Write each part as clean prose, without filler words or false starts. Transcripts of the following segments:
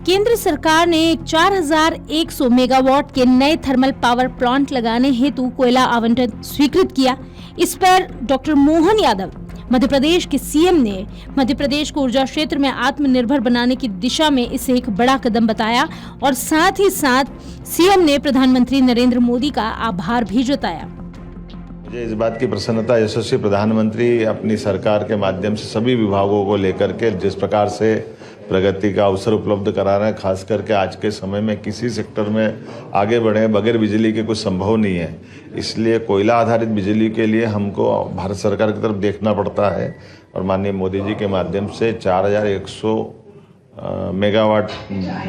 केंद्र सरकार ने 4100 मेगावाट के नए थर्मल पावर प्लांट लगाने हेतु कोयला आवंटन स्वीकृत किया। इस पर डॉक्टर मोहन यादव, मध्य प्रदेश के सीएम ने मध्य प्रदेश को ऊर्जा क्षेत्र में आत्मनिर्भर बनाने की दिशा में इसे एक बड़ा कदम बताया और साथ ही साथ सीएम ने प्रधानमंत्री नरेंद्र मोदी का आभार भी जताया। मुझे इस बात की प्रसन्नता यशस्वी प्रधानमंत्री अपनी सरकार के माध्यम से सभी विभागों को लेकर के जिस प्रकार से प्रगति का अवसर उपलब्ध करा रहे हैं, खास करके आज के समय में किसी सेक्टर में आगे बढ़े बगैर बिजली के कुछ संभव नहीं है। इसलिए कोयला आधारित बिजली के लिए हमको भारत सरकार की तरफ देखना पड़ता है और माननीय मोदी जी के माध्यम से 4100 मेगावाट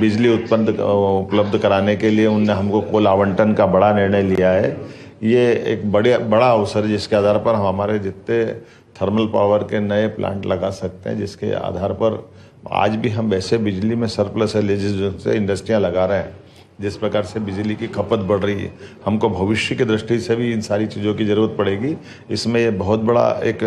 बिजली उपलब्ध कराने के लिए उनने हमको कोल आवंटन का बड़ा निर्णय लिया है। ये एक बड़ा अवसर जिसके आधार पर हम हमारे जितने थर्मल पावर के नए प्लांट लगा सकते हैं, जिसके आधार पर आज भी हम वैसे बिजली में सरप्लस है जिससे इंडस्ट्रियां लगा रहे हैं। जिस प्रकार से बिजली की खपत बढ़ रही है, हमको भविष्य की दृष्टि से भी इन सारी चीज़ों की ज़रूरत पड़ेगी। इसमें ये बहुत बड़ा एक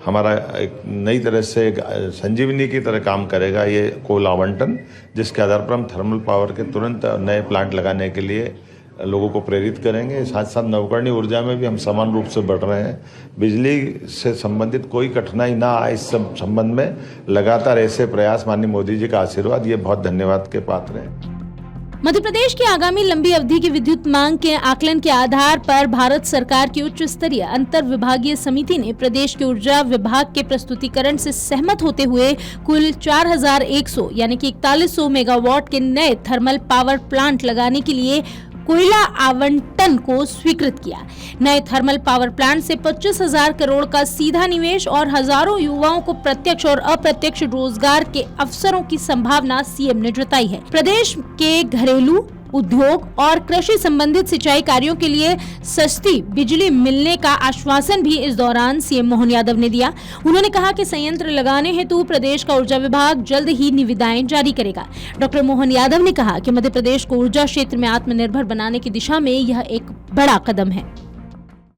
हमारा एक नई तरह से एक संजीवनी की तरह काम करेगा ये कोल आवंटन, जिसके आधार पर हम थर्मल पावर के तुरंत नए प्लांट लगाने के लिए लोगों को प्रेरित करेंगे। साथ साथ नवकरणीय ऊर्जा में भी हम समान रूप से बढ़ रहे हैं। बिजली से संबंधित कोई कठिनाई ना आए इस संबंध में लगातार ऐसे प्रयास माननीय मोदी जी का आशीर्वाद ये बहुत धन्यवाद के पात्र हैं। मध्य प्रदेश की आगामी लंबी अवधि की विद्युत मांग के आकलन के आधार पर भारत सरकार की उच्च स्तरीय अंतर विभागीय समिति ने प्रदेश के ऊर्जा विभाग के प्रस्तुतिकरण से सहमत होते हुए कुल 4100 यानी कि 4100 मेगावाट के नए थर्मल पावर प्लांट लगाने के लिए कोयला आवंटन को स्वीकृत किया। नए थर्मल पावर प्लांट से 25,000 करोड़ का सीधा निवेश और हजारों युवाओं को प्रत्यक्ष और अप्रत्यक्ष रोजगार के अवसरों की संभावना सीएम ने जताई है। प्रदेश के घरेलू, उद्योग और कृषि संबंधित सिंचाई कार्यों के लिए सस्ती बिजली मिलने का आश्वासन भी इस दौरान सीएम मोहन यादव ने दिया। उन्होंने कहा कि संयंत्र लगाने हेतु प्रदेश का ऊर्जा विभाग जल्द ही निविदाएं जारी करेगा। डॉक्टर मोहन यादव ने कहा कि मध्य प्रदेश को ऊर्जा क्षेत्र में आत्मनिर्भर बनाने की दिशा में यह एक बड़ा कदम है।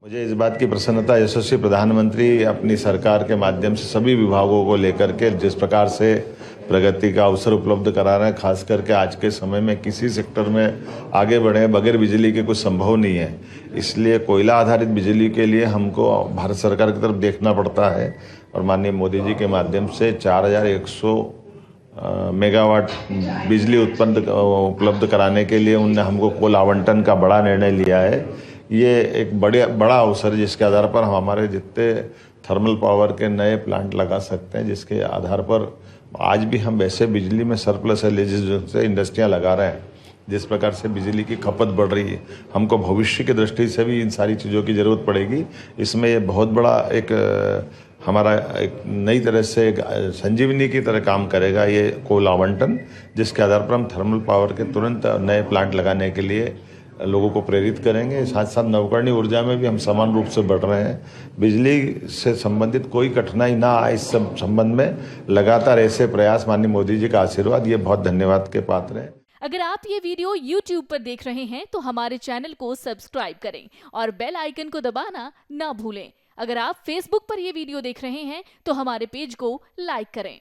मुझे इस बात की प्रसन्नता यशस्वी प्रधानमंत्री अपनी सरकार के माध्यम से सभी विभागों को लेकर के जिस प्रकार से प्रगति का अवसर उपलब्ध करा रहे हैं, खास करके आज के समय में किसी सेक्टर में आगे बढ़े बगैर बिजली के कुछ संभव नहीं है। इसलिए कोयला आधारित बिजली के लिए हमको भारत सरकार की तरफ देखना पड़ता है और माननीय मोदी जी के माध्यम से 4100 मेगावाट बिजली उपलब्ध कराने के लिए उनने हमको कोल आवंटन का बड़ा निर्णय लिया है। ये एक बड़ा अवसर जिसके आधार पर हम हमारे जितने थर्मल पावर के नए प्लांट लगा सकते हैं, जिसके आधार पर आज भी हम वैसे बिजली में सरप्लस है जिससे इंडस्ट्रियां लगा रहे हैं। जिस प्रकार से बिजली की खपत बढ़ रही है, हमको भविष्य की दृष्टि से भी इन सारी चीज़ों की ज़रूरत पड़ेगी। इसमें ये बहुत बड़ा एक हमारा एक नई तरह से एक संजीवनी की तरह काम करेगा ये कोल आवंटन, जिसके आधार पर हम थर्मल पावर के तुरंत नए प्लांट लगाने के लिए लोगों को प्रेरित करेंगे। साथ साथ नवकरणीय ऊर्जा में भी हम समान रूप से बढ़ रहे हैं। बिजली से संबंधित कोई कठिनाई ना आए इस संबंध में लगातार ऐसे प्रयास माननीय मोदी जी का आशीर्वाद ये बहुत धन्यवाद के पात्र हैं। अगर आप ये वीडियो YouTube पर देख रहे हैं तो हमारे चैनल को सब्सक्राइब करें और बेल आइकन को दबाना ना भूलें। अगर आप Facebook पर ये वीडियो देख रहे हैं तो हमारे पेज को लाइक करें।